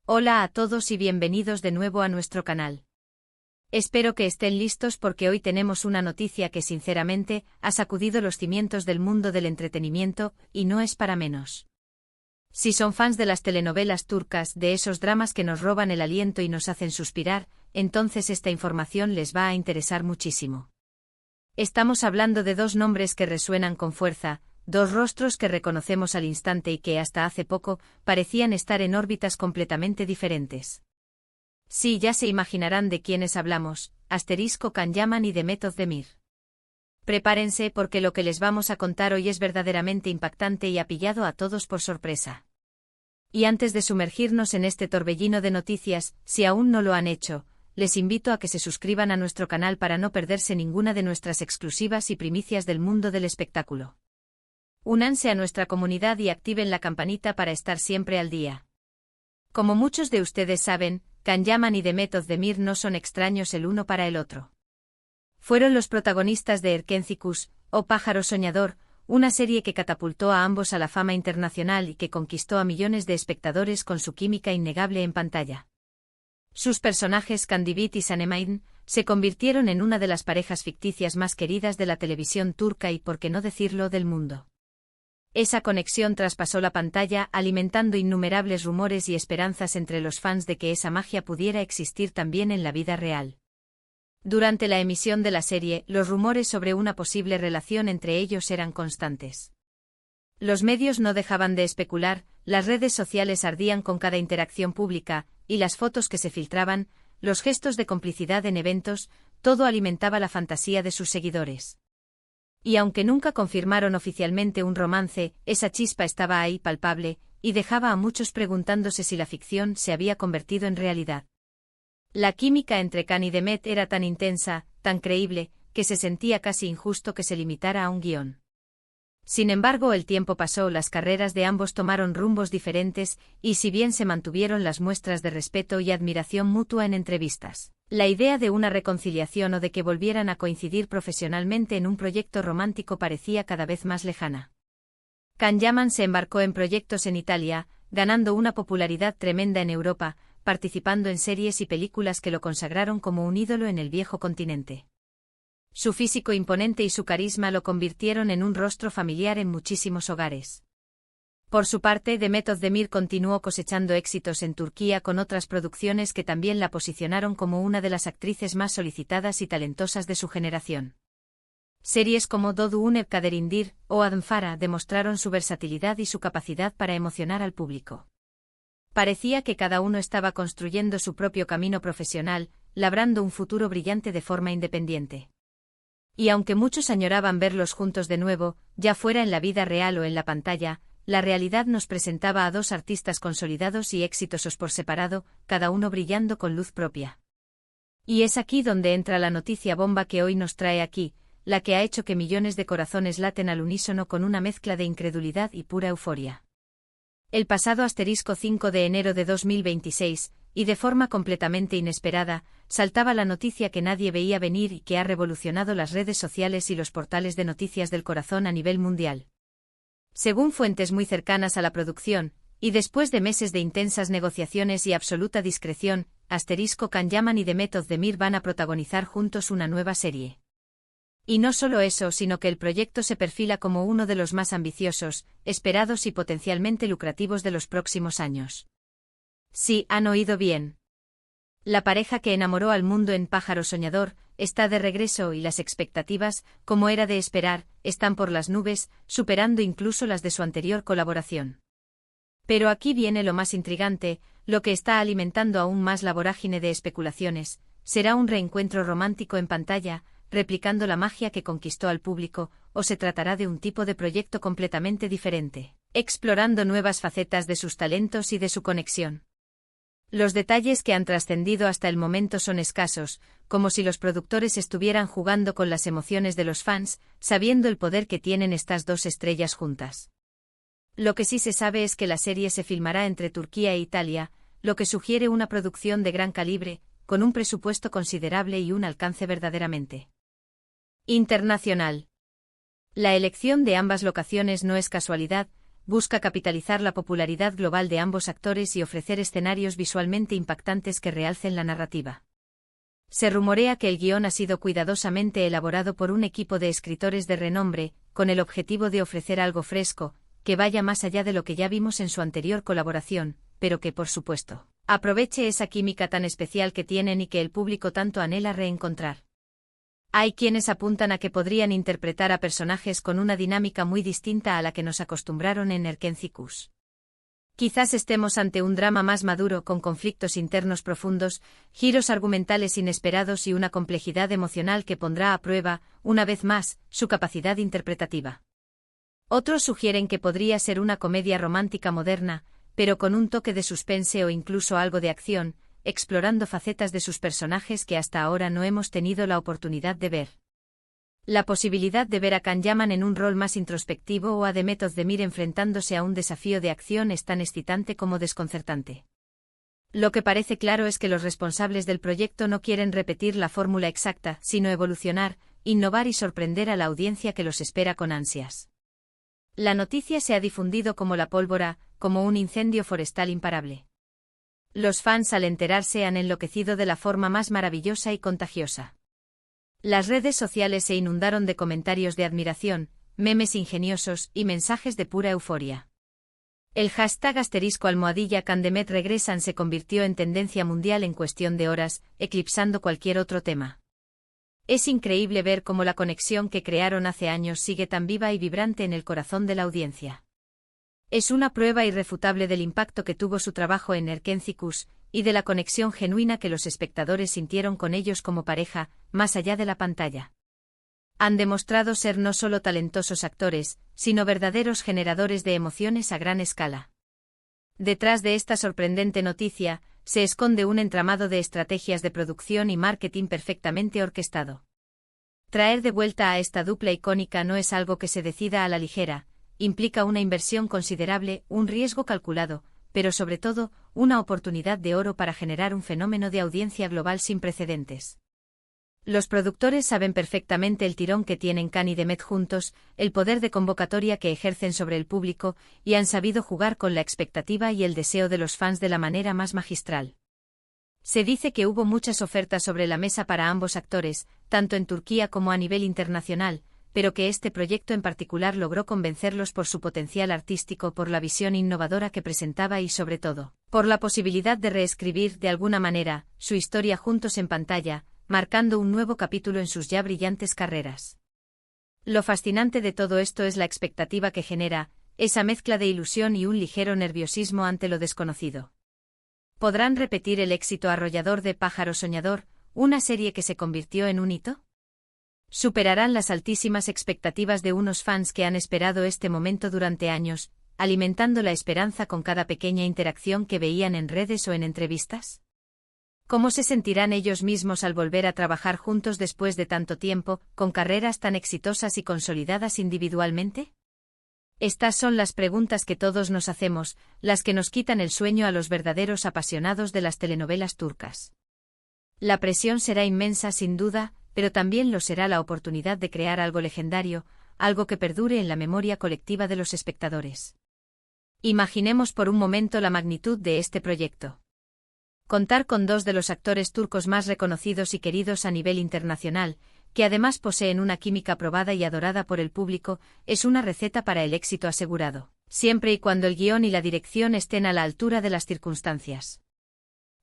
Hola a todos y bienvenidos de nuevo a nuestro canal. Espero que estén listos porque hoy tenemos una noticia que sinceramente ha sacudido los cimientos del mundo del entretenimiento, y no es para menos. Si son fans de las telenovelas turcas, de esos dramas que nos roban el aliento y nos hacen suspirar, entonces esta información les va a interesar muchísimo. Estamos hablando de dos nombres que resuenan con fuerza, dos rostros que reconocemos al instante y que hasta hace poco parecían estar en órbitas completamente diferentes. Sí, ya se imaginarán de quiénes hablamos, Can Yaman y Demet Özdemir. Prepárense porque lo que les vamos a contar hoy es verdaderamente impactante y ha pillado a todos por sorpresa. Y antes de sumergirnos en este torbellino de noticias, si aún no lo han hecho, les invito a que se suscriban a nuestro canal para no perderse ninguna de nuestras exclusivas y primicias del mundo del espectáculo. Únanse a nuestra comunidad y activen la campanita para estar siempre al día. Como muchos de ustedes saben, Can Yaman y Demet Özdemir no son extraños el uno para el otro. Fueron los protagonistas de Erkenci Kuş, o Pájaro Soñador, una serie que catapultó a ambos a la fama internacional y que conquistó a millones de espectadores con su química innegable en pantalla. Sus personajes Kandibit y Sanemeyn se convirtieron en una de las parejas ficticias más queridas de la televisión turca y, por qué no decirlo, del mundo. Esa conexión traspasó la pantalla, alimentando innumerables rumores y esperanzas entre los fans de que esa magia pudiera existir también en la vida real. Durante la emisión de la serie, los rumores sobre una posible relación entre ellos eran constantes. Los medios no dejaban de especular, las redes sociales ardían con cada interacción pública, y las fotos que se filtraban, los gestos de complicidad en eventos, todo alimentaba la fantasía de sus seguidores. Y aunque nunca confirmaron oficialmente un romance, esa chispa estaba ahí palpable, y dejaba a muchos preguntándose si la ficción se había convertido en realidad. La química entre Can y Demet era tan intensa, tan creíble, que se sentía casi injusto que se limitara a un guión. Sin embargo, el tiempo pasó, las carreras de ambos tomaron rumbos diferentes, y si bien se mantuvieron las muestras de respeto y admiración mutua en entrevistas, la idea de una reconciliación o de que volvieran a coincidir profesionalmente en un proyecto romántico parecía cada vez más lejana. Can Yaman se embarcó en proyectos en Italia, ganando una popularidad tremenda en Europa, participando en series y películas que lo consagraron como un ídolo en el viejo continente. Su físico imponente y su carisma lo convirtieron en un rostro familiar en muchísimos hogares. Por su parte, Demet Özdemir continuó cosechando éxitos en Turquía con otras producciones que también la posicionaron como una de las actrices más solicitadas y talentosas de su generación. Series como Doğdu Une Kaderindir o Adnfara demostraron su versatilidad y su capacidad para emocionar al público. Parecía que cada uno estaba construyendo su propio camino profesional, labrando un futuro brillante de forma independiente. Y aunque muchos añoraban verlos juntos de nuevo, ya fuera en la vida real o en la pantalla, la realidad nos presentaba a dos artistas consolidados y exitosos por separado, cada uno brillando con luz propia. Y es aquí donde entra la noticia bomba que hoy nos trae aquí, la que ha hecho que millones de corazones laten al unísono con una mezcla de incredulidad y pura euforia. El pasado 5 de enero de 2026, y de forma completamente inesperada, saltaba la noticia que nadie veía venir y que ha revolucionado las redes sociales y los portales de noticias del corazón a nivel mundial. Según fuentes muy cercanas a la producción, y después de meses de intensas negociaciones y absoluta discreción, Can Yaman y Demet Özdemir van a protagonizar juntos una nueva serie. Y no solo eso, sino que el proyecto se perfila como uno de los más ambiciosos, esperados y potencialmente lucrativos de los próximos años. Sí, han oído bien. La pareja que enamoró al mundo en Pájaro Soñador está de regreso y las expectativas, como era de esperar, están por las nubes, superando incluso las de su anterior colaboración. Pero aquí viene lo más intrigante, lo que está alimentando aún más la vorágine de especulaciones. ¿Será un reencuentro romántico en pantalla, replicando la magia que conquistó al público, o se tratará de un tipo de proyecto completamente diferente, explorando nuevas facetas de sus talentos y de su conexión? Los detalles que han trascendido hasta el momento son escasos, como si los productores estuvieran jugando con las emociones de los fans, sabiendo el poder que tienen estas dos estrellas juntas. Lo que sí se sabe es que la serie se filmará entre Turquía e Italia, lo que sugiere una producción de gran calibre, con un presupuesto considerable y un alcance verdaderamente internacional. La elección de ambas locaciones no es casualidad, busca capitalizar la popularidad global de ambos actores y ofrecer escenarios visualmente impactantes que realcen la narrativa. Se rumorea que el guión ha sido cuidadosamente elaborado por un equipo de escritores de renombre, con el objetivo de ofrecer algo fresco, que vaya más allá de lo que ya vimos en su anterior colaboración, pero que, por supuesto, aproveche esa química tan especial que tienen y que el público tanto anhela reencontrar. Hay quienes apuntan a que podrían interpretar a personajes con una dinámica muy distinta a la que nos acostumbraron en Erkencicus. Quizás estemos ante un drama más maduro con conflictos internos profundos, giros argumentales inesperados y una complejidad emocional que pondrá a prueba, una vez más, su capacidad interpretativa. Otros sugieren que podría ser una comedia romántica moderna, pero con un toque de suspense o incluso algo de acción, explorando facetas de sus personajes que hasta ahora no hemos tenido la oportunidad de ver. La posibilidad de ver a Kanyaman en un rol más introspectivo o a Demet Özdemir enfrentándose a un desafío de acción es tan excitante como desconcertante. Lo que parece claro es que los responsables del proyecto no quieren repetir la fórmula exacta, sino evolucionar, innovar y sorprender a la audiencia que los espera con ansias. La noticia se ha difundido como la pólvora, como un incendio forestal imparable. Los fans al enterarse han enloquecido de la forma más maravillosa y contagiosa. Las redes sociales se inundaron de comentarios de admiración, memes ingeniosos y mensajes de pura euforia. El hashtag *Candemet regresan se convirtió en tendencia mundial en cuestión de horas, eclipsando cualquier otro tema. Es increíble ver cómo la conexión que crearon hace años sigue tan viva y vibrante en el corazón de la audiencia. Es una prueba irrefutable del impacto que tuvo su trabajo en Erkencicus, y de la conexión genuina que los espectadores sintieron con ellos como pareja, más allá de la pantalla. Han demostrado ser no solo talentosos actores, sino verdaderos generadores de emociones a gran escala. Detrás de esta sorprendente noticia, se esconde un entramado de estrategias de producción y marketing perfectamente orquestado. Traer de vuelta a esta dupla icónica no es algo que se decida a la ligera, implica una inversión considerable, un riesgo calculado, pero sobre todo, una oportunidad de oro para generar un fenómeno de audiencia global sin precedentes. Los productores saben perfectamente el tirón que tienen Kan y Demet juntos, el poder de convocatoria que ejercen sobre el público, y han sabido jugar con la expectativa y el deseo de los fans de la manera más magistral. Se dice que hubo muchas ofertas sobre la mesa para ambos actores, tanto en Turquía como a nivel internacional, pero que este proyecto en particular logró convencerlos por su potencial artístico, por la visión innovadora que presentaba y sobre todo, por la posibilidad de reescribir, de alguna manera, su historia juntos en pantalla, marcando un nuevo capítulo en sus ya brillantes carreras. Lo fascinante de todo esto es la expectativa que genera, esa mezcla de ilusión y un ligero nerviosismo ante lo desconocido. ¿Podrán repetir el éxito arrollador de Pájaro Soñador, una serie que se convirtió en un hito? ¿Superarán las altísimas expectativas de unos fans que han esperado este momento durante años, alimentando la esperanza con cada pequeña interacción que veían en redes o en entrevistas? ¿Cómo se sentirán ellos mismos al volver a trabajar juntos después de tanto tiempo, con carreras tan exitosas y consolidadas individualmente? Estas son las preguntas que todos nos hacemos, las que nos quitan el sueño a los verdaderos apasionados de las telenovelas turcas. La presión será inmensa sin duda, pero también lo será la oportunidad de crear algo legendario, algo que perdure en la memoria colectiva de los espectadores. Imaginemos por un momento la magnitud de este proyecto. Contar con dos de los actores turcos más reconocidos y queridos a nivel internacional, que además poseen una química probada y adorada por el público, es una receta para el éxito asegurado, siempre y cuando el guión y la dirección estén a la altura de las circunstancias.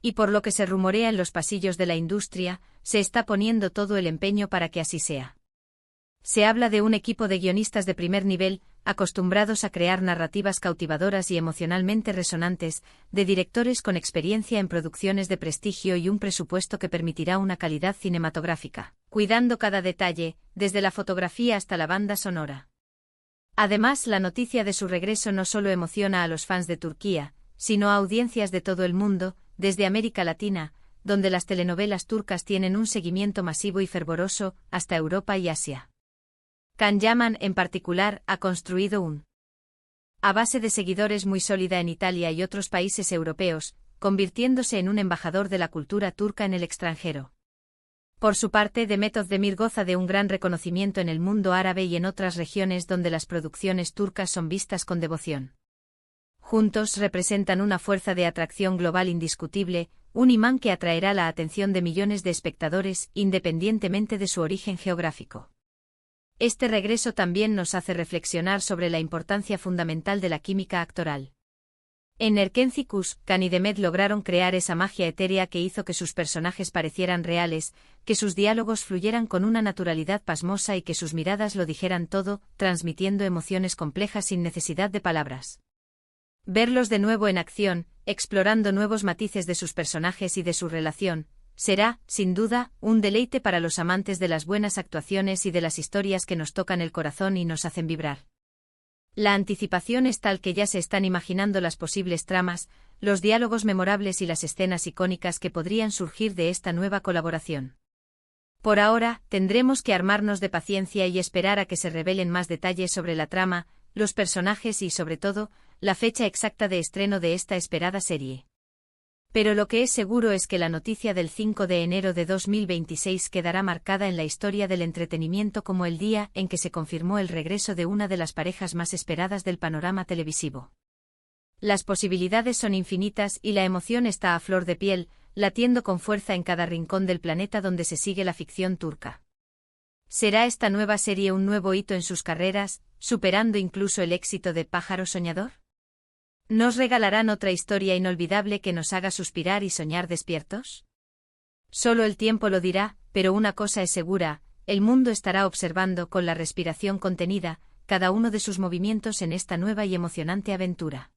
Y por lo que se rumorea en los pasillos de la industria, se está poniendo todo el empeño para que así sea. Se habla de un equipo de guionistas de primer nivel, acostumbrados a crear narrativas cautivadoras y emocionalmente resonantes, de directores con experiencia en producciones de prestigio y un presupuesto que permitirá una calidad cinematográfica, cuidando cada detalle, desde la fotografía hasta la banda sonora. Además, la noticia de su regreso no solo emociona a los fans de Turquía, sino a audiencias de todo el mundo, desde América Latina, donde las telenovelas turcas tienen un seguimiento masivo y fervoroso, hasta Europa y Asia. Kanyaman, en particular, ha construido a base de seguidores muy sólida en Italia y otros países europeos, convirtiéndose en un embajador de la cultura turca en el extranjero. Por su parte, Demet Özdemir goza de un gran reconocimiento en el mundo árabe y en otras regiones donde las producciones turcas son vistas con devoción. Juntos representan una fuerza de atracción global indiscutible, un imán que atraerá la atención de millones de espectadores independientemente de su origen geográfico. Este regreso también nos hace reflexionar sobre la importancia fundamental de la química actoral. En Erkenci Kuş, y Demet lograron crear esa magia etérea que hizo que sus personajes parecieran reales, que sus diálogos fluyeran con una naturalidad pasmosa y que sus miradas lo dijeran todo, transmitiendo emociones complejas sin necesidad de palabras. Verlos de nuevo en acción, explorando nuevos matices de sus personajes y de su relación, será, sin duda, un deleite para los amantes de las buenas actuaciones y de las historias que nos tocan el corazón y nos hacen vibrar. La anticipación es tal que ya se están imaginando las posibles tramas, los diálogos memorables y las escenas icónicas que podrían surgir de esta nueva colaboración. Por ahora, tendremos que armarnos de paciencia y esperar a que se revelen más detalles sobre la trama, los personajes y, sobre todo, la fecha exacta de estreno de esta esperada serie. Pero lo que es seguro es que la noticia del 5 de enero de 2026 quedará marcada en la historia del entretenimiento como el día en que se confirmó el regreso de una de las parejas más esperadas del panorama televisivo. Las posibilidades son infinitas y la emoción está a flor de piel, latiendo con fuerza en cada rincón del planeta donde se sigue la ficción turca. ¿Será esta nueva serie un nuevo hito en sus carreras, superando incluso el éxito de Pájaro Soñador? ¿Nos regalarán otra historia inolvidable que nos haga suspirar y soñar despiertos? Solo el tiempo lo dirá, pero una cosa es segura, el mundo estará observando con la respiración contenida cada uno de sus movimientos en esta nueva y emocionante aventura.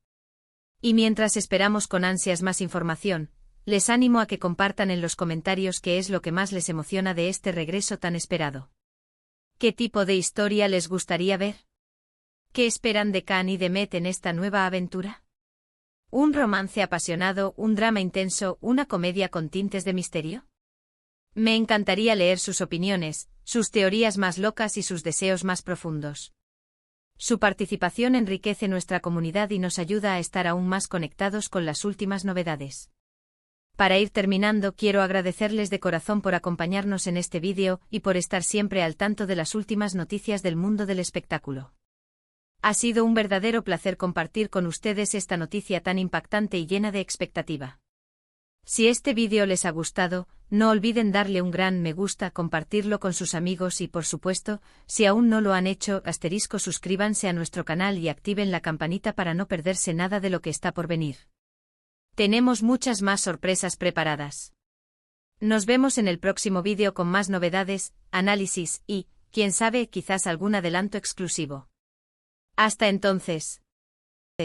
Y mientras esperamos con ansias más información, les animo a que compartan en los comentarios qué es lo que más les emociona de este regreso tan esperado. ¿Qué tipo de historia les gustaría ver? ¿Qué esperan de Kaan y Demet en esta nueva aventura? ¿Un romance apasionado, un drama intenso, una comedia con tintes de misterio? Me encantaría leer sus opiniones, sus teorías más locas y sus deseos más profundos. Su participación enriquece nuestra comunidad y nos ayuda a estar aún más conectados con las últimas novedades. Para ir terminando, quiero agradecerles de corazón por acompañarnos en este vídeo y por estar siempre al tanto de las últimas noticias del mundo del espectáculo. Ha sido un verdadero placer compartir con ustedes esta noticia tan impactante y llena de expectativa. Si este vídeo les ha gustado, no olviden darle un gran me gusta, compartirlo con sus amigos y, por supuesto, si aún no lo han hecho, suscríbanse a nuestro canal y activen la campanita para no perderse nada de lo que está por venir. Tenemos muchas más sorpresas preparadas. Nos vemos en el próximo vídeo con más novedades, análisis y, quién sabe, quizás algún adelanto exclusivo. Hasta entonces.